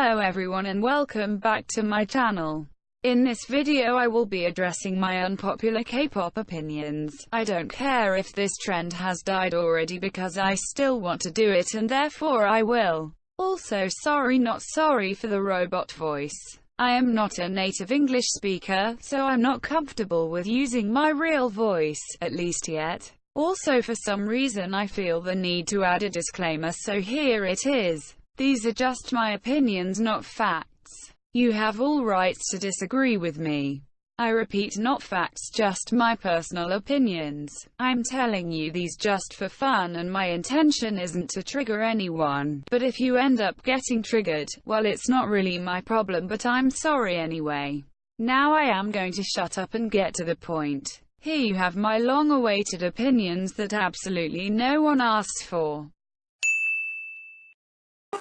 Hello everyone and welcome back to my channel. In this video I will be addressing my unpopular K-pop opinions. I don't care if this trend has died already because I still want to do it and therefore I will. Also sorry not sorry for the robot voice. I am not a native English speaker, so I'm not comfortable with using my real voice, at least yet. Also for some reason I feel the need to add a disclaimer, so here it is. These are just my opinions, not facts. You have all rights to disagree with me. I repeat, not facts, just my personal opinions. I'm telling you these just for fun and my intention isn't to trigger anyone. But if you end up getting triggered, well, it's not really my problem, but I'm sorry anyway. Now I am going to shut up and get to the point. Here you have my long-awaited opinions that absolutely no one asks for.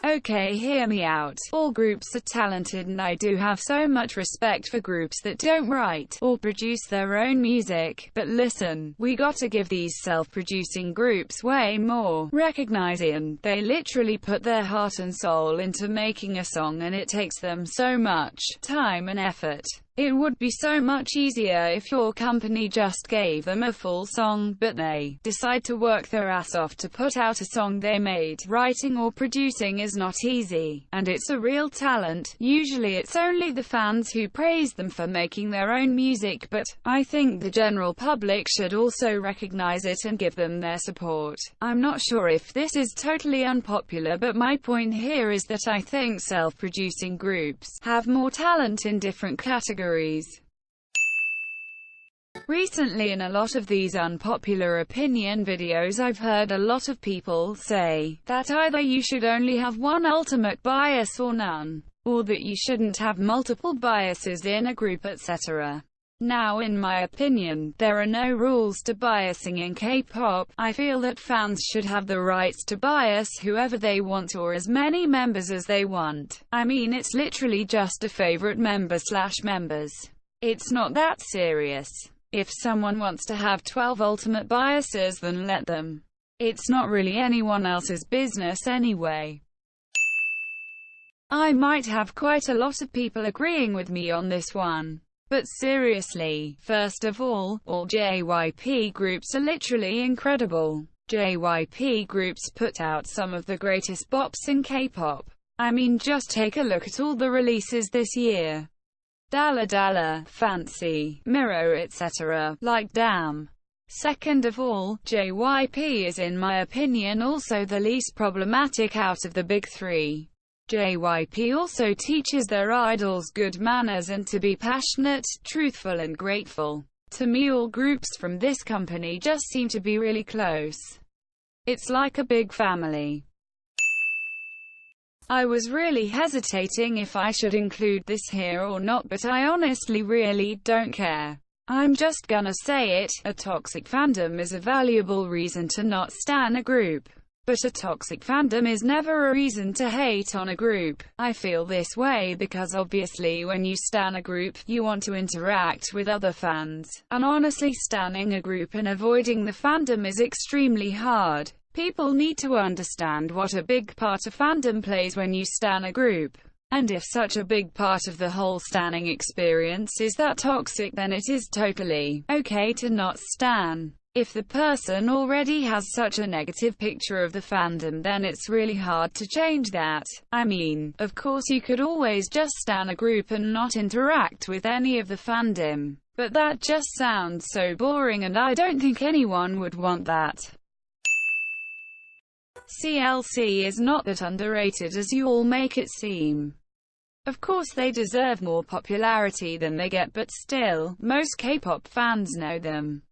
Okay, hear me out. All groups are talented and I do have so much respect for groups that don't write or produce their own music, but listen, we gotta give these self-producing groups way more recognition. They literally put their heart and soul into making a song and it takes them so much time and effort. It would be so much easier if your company just gave them a full song, but they decide to work their ass off to put out a song they made. Writing or producing is not easy, and it's a real talent. Usually it's only the fans who praise them for making their own music, but I think the general public should also recognize it and give them their support. I'm not sure if this is totally unpopular, but my point here is that I think self-producing groups have more talent in different categories. Recently in a lot of these unpopular opinion videos I've heard a lot of people say that either you should only have one ultimate bias or none, or that you shouldn't have multiple biases in a group, etc. Now in my opinion, there are no rules to biasing in K-pop. I feel that fans should have the rights to bias whoever they want or as many members as they want. I mean, it's literally just a favorite member/members. It's not that serious. If someone wants to have 12 ultimate biases, then let them. It's not really anyone else's business anyway. I might have quite a lot of people agreeing with me on this one. But seriously, first of all JYP groups are literally incredible. JYP groups put out some of the greatest bops in K-pop. I mean, just take a look at all the releases this year. Dalla Dalla, Fancy, Mirror, etc. Like damn. Second of all, JYP is in my opinion also the least problematic out of the big three. JYP also teaches their idols good manners and to be passionate, truthful and grateful. To me all groups from this company just seem to be really close. It's like a big family. I was really hesitating if I should include this here or not, but I honestly really don't care. I'm just gonna say it, a toxic fandom is a valuable reason to not stan a group. But a toxic fandom is never a reason to hate on a group. I feel this way because obviously when you stan a group, you want to interact with other fans. And honestly, stanning a group and avoiding the fandom is extremely hard. People need to understand what a big part of fandom plays when you stan a group. And if such a big part of the whole stanning experience is that toxic, then it is totally okay to not stan. If the person already has such a negative picture of the fandom, then it's really hard to change that. I mean, of course you could always just stan a group and not interact with any of the fandom. But that just sounds so boring and I don't think anyone would want that. CLC is not that underrated as you all make it seem. Of course they deserve more popularity than they get, but still, most K-pop fans know them.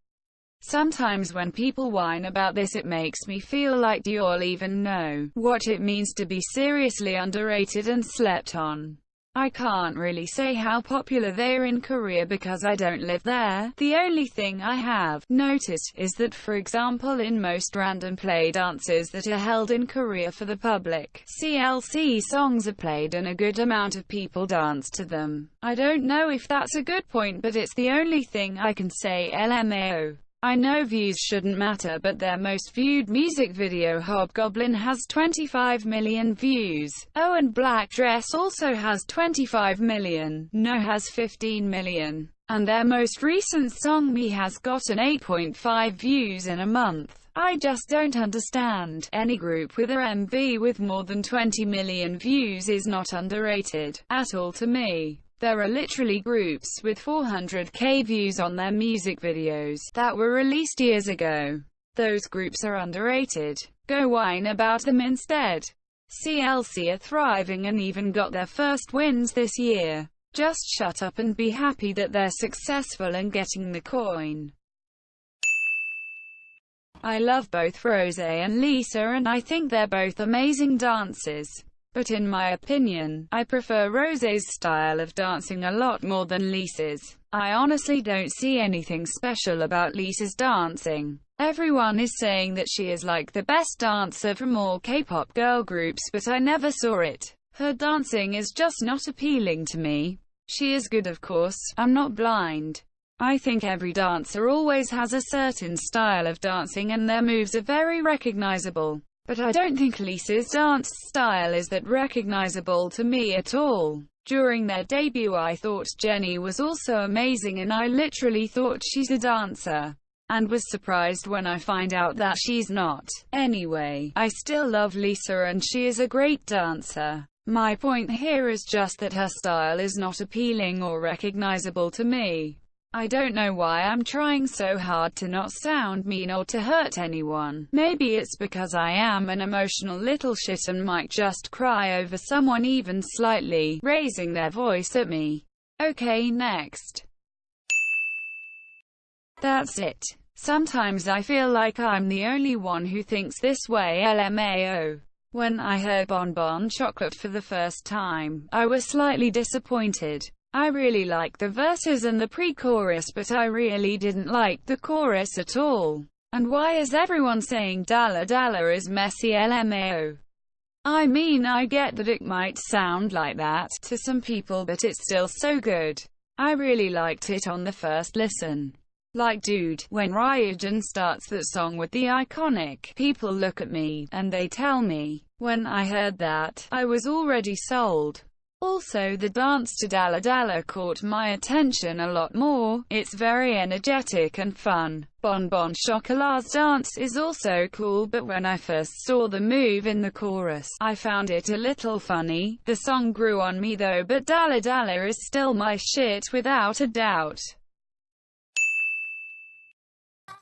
Sometimes when people whine about this it makes me feel like, do you all even know what it means to be seriously underrated and slept on? I can't really say how popular they are in Korea because I don't live there. The only thing I have noticed is that, for example, in most random play dances that are held in Korea for the public, CLC songs are played and a good amount of people dance to them. I don't know if that's a good point, but it's the only thing I can say. LMAO. I know views shouldn't matter, but their most viewed music video Hobgoblin has 25 million views. Oh, and Black Dress also has 25 million. No has 15 million. And their most recent song Me has gotten 8.5 views in a month. I just don't understand. Any group with a MV with more than 20 million views is not underrated at all to me. There are literally groups with 400k views on their music videos that were released years ago. Those groups are underrated. Go whine about them instead. CLC are thriving and even got their first wins this year. Just shut up and be happy that they're successful and getting the coin. I love both Rosé and Lisa and I think they're both amazing dancers. But in my opinion, I prefer Rosé's style of dancing a lot more than Lisa's. I honestly don't see anything special about Lisa's dancing. Everyone is saying that she is like the best dancer from all K-pop girl groups, but I never saw it. Her dancing is just not appealing to me. She is good, of course, I'm not blind. I think every dancer always has a certain style of dancing and their moves are very recognizable. But I don't think Lisa's dance style is that recognizable to me at all. During their debut I thought Jennie was also amazing and I literally thought she's a dancer. And was surprised when I find out that she's not. Anyway, I still love Lisa and she is a great dancer. My point here is just that her style is not appealing or recognizable to me. I don't know why I'm trying so hard to not sound mean or to hurt anyone. Maybe it's because I am an emotional little shit and might just cry over someone even slightly raising their voice at me. Okay, next. That's it. Sometimes I feel like I'm the only one who thinks this way. LMAO. When I heard Bon Bon Chocolate for the first time, I was slightly disappointed. I really like the verses and the pre-chorus, but I really didn't like the chorus at all. And why is everyone saying Dalla Dalla is messy? LMAO. I mean, I get that it might sound like that to some people, but it's still so good. I really liked it on the first listen. Like, dude, when Ryogen starts that song with the iconic "People Look at Me," and they tell me, when I heard that, I was already sold. Also, the dance to Dalla Dalla caught my attention a lot more. It's very energetic and fun. Bon Bon Chocolat's dance is also cool, but when I first saw the move in the chorus, I found it a little funny. The song grew on me though, but Dalla Dalla is still my shit without a doubt.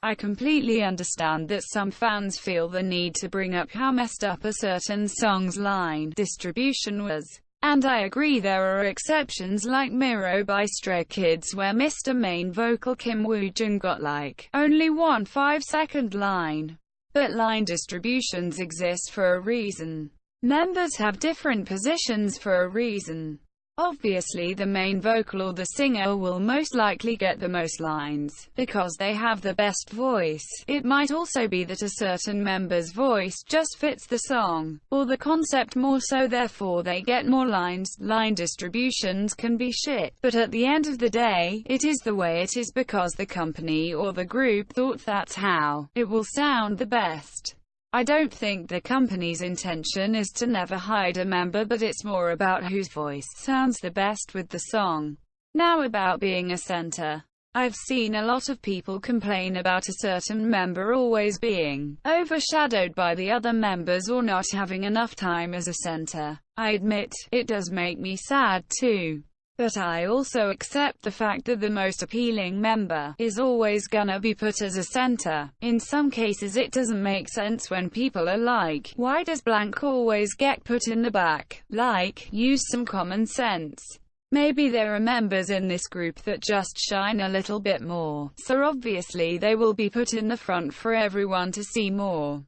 I completely understand that some fans feel the need to bring up how messed up a certain song's line distribution was. And I agree, there are exceptions like Miro by Stray Kids where Mr. Main vocal Kim Woo-jung got like only one 5-second line. But line distributions exist for a reason. Members have different positions for a reason. Obviously the main vocal or the singer will most likely get the most lines, because they have the best voice. It might also be that a certain member's voice just fits the song, or the concept more so, therefore they get more lines. Line distributions can be shit, but at the end of the day, it is the way it is because the company or the group thought that's how it will sound the best. I don't think the company's intention is to never hide a member, but it's more about whose voice sounds the best with the song. Now about being a center. I've seen a lot of people complain about a certain member always being overshadowed by the other members or not having enough time as a center. I admit, it does make me sad too. But I also accept the fact that the most appealing member is always gonna be put as a center. In some cases it doesn't make sense when people are like, why does blank always get put in the back? Like, use some common sense. Maybe there are members in this group that just shine a little bit more, so obviously they will be put in the front for everyone to see more.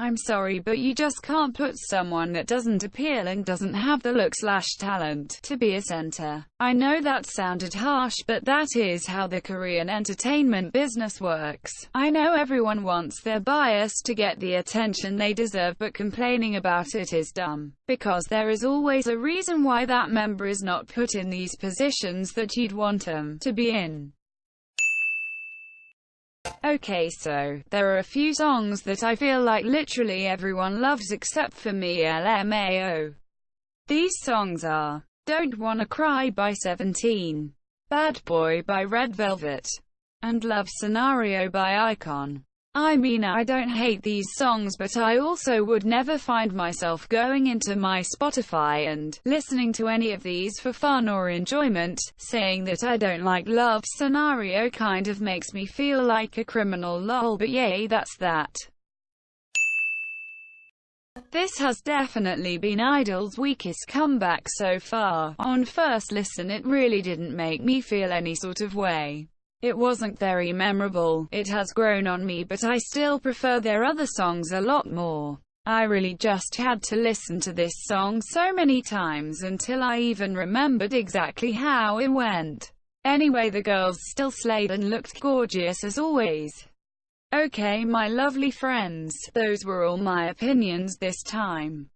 I'm sorry, but you just can't put someone that doesn't appeal and doesn't have the look/talent to be a center. I know that sounded harsh, but that is how the Korean entertainment business works. I know everyone wants their bias to get the attention they deserve, but complaining about it is dumb. Because there is always a reason why that member is not put in these positions that you'd want them to be in. Okay, so there are a few songs that I feel like literally everyone loves except for me, lmao. These songs are Don't Wanna Cry by 17, Bad Boy by Red Velvet, and Love Scenario by iKON. I mean, I don't hate these songs, but I also would never find myself going into my Spotify and listening to any of these for fun or enjoyment. Saying that I don't like Love Scenario kind of makes me feel like a criminal, lol, but yay, that's that. This has definitely been Idol's weakest comeback so far. On first listen, it really didn't make me feel any sort of way. It wasn't very memorable. It has grown on me, but I still prefer their other songs a lot more. I really just had to listen to this song so many times until I even remembered exactly how it went. Anyway, the girls still slayed and looked gorgeous as always. Okay, my lovely friends, those were all my opinions this time.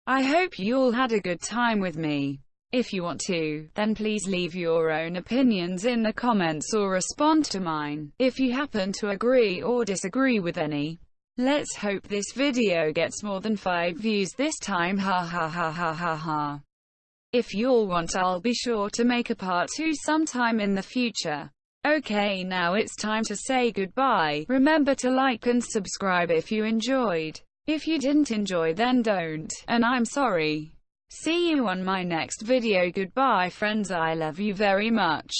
I hope you all had a good time with me. If you want to, then please leave your own opinions in the comments or respond to mine, if you happen to agree or disagree with any. Let's hope this video gets more than 5 views this time, ha ha ha ha ha ha. If you all want, I'll be sure to make a part 2 sometime in the future. Okay, now it's time to say goodbye. Remember to like and subscribe if you enjoyed. If you didn't enjoy, then don't, and I'm sorry. See you on my next video. Goodbye friends, I love you very much.